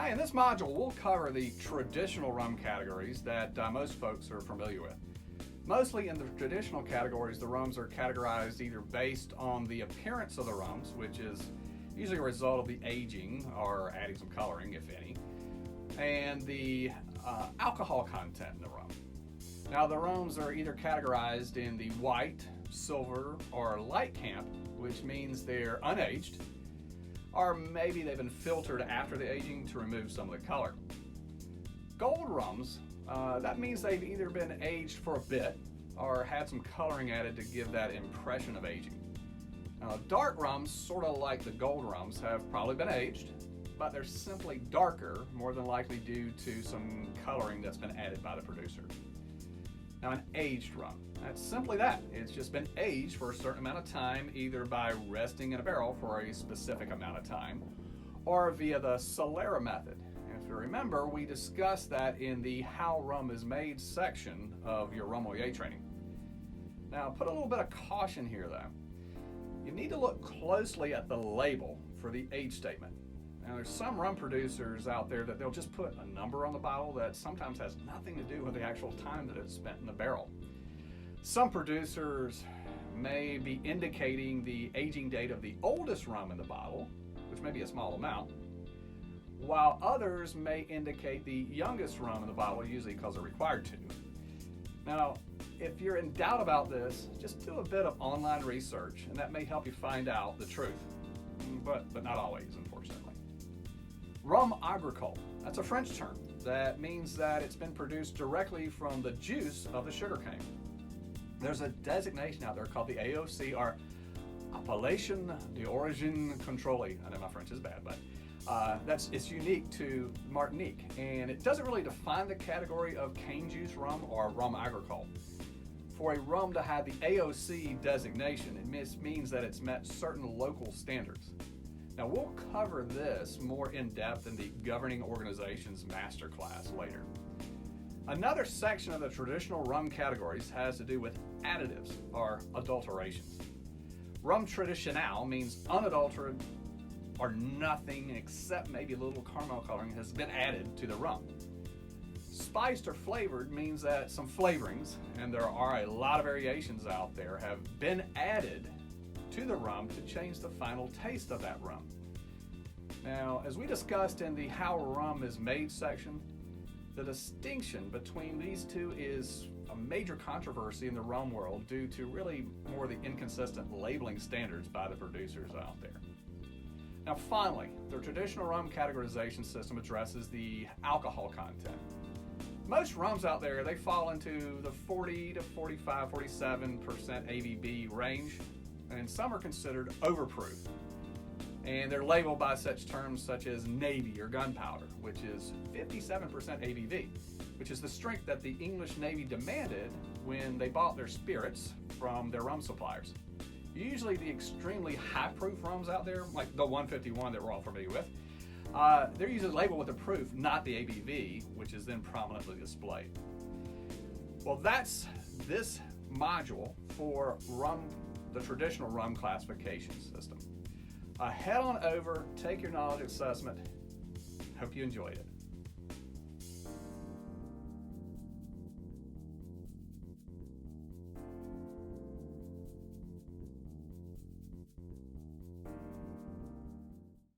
Hi, in this module we'll cover the traditional rum categories that most folks are familiar with. Mostly in the traditional categories, the rums are categorized either based on the appearance of the rums, which is usually a result of the aging or adding some coloring, if any, and the alcohol content in the rum. Now the rums are either categorized in the white, silver, or light camp, which means they're unaged, or maybe they've been filtered after the aging to remove some of the color. Gold rums, that means they've either been aged for a bit or had some coloring added to give that impression of aging. Now, dark rums, sort of like the gold rums, have probably been aged, but they're simply darker, more than likely due to some coloring that's been added by the producer. Now, an aged rum, that's simply that. It's just been aged for a certain amount of time, either by resting in a barrel for a specific amount of time, or via the Solera method. And if you remember, we discussed that in the How Rum is Made section of your Rummelier training. Now, put a little bit of caution here though. You need to look closely at the label for the age statement. Now, there's some rum producers out there that they'll just put a number on the bottle that sometimes has nothing to do with the actual time that it's spent in the barrel. Some producers may be indicating the aging date of the oldest rum in the bottle, which may be a small amount, while others may indicate the youngest rum in the bottle, usually because they're required to. Now, if you're in doubt about this, just do a bit of online research, and that may help you find out the truth, but not always, unfortunately. Rum agricole, that's a French term that means that it's been produced directly from the juice of the sugarcane. There's a designation out there called the AOC, or Appellation d'Origine Contrôlée. I know my French is bad, but it's unique to Martinique, and it doesn't really define the category of cane juice rum or rum agricole. For a rum to have the AOC designation, it means that it's met certain local standards. Now, we'll cover this more in depth in the Governing Organizations Masterclass later. Another section of the traditional rum categories has to do with additives or adulterations. Rum traditional means unadulterated or nothing except maybe a little caramel coloring has been added to the rum. Spiced or flavored means that some flavorings, and there are a lot of variations out there, have been added to the rum to change the final taste of that rum. Now, as we discussed in the How Rum is Made section, the distinction between these two is a major controversy in the rum world due to really more the inconsistent labeling standards by the producers out there. Now finally, the traditional rum categorization system addresses the alcohol content. Most rums out there, they fall into the 40 to 45, 47% ABV range, and some are considered overproof. And they're labeled by such terms such as Navy or gunpowder, which is 57% ABV, which is the strength that the English Navy demanded when they bought their spirits from their rum suppliers. Usually the extremely high proof rums out there, like the 151 that we're all familiar with, they're usually labeled with the proof, not the ABV, which is then prominently displayed. Well, that's this module for rum, the traditional rum classification system. Head on over, take your knowledge assessment. Hope you enjoyed it.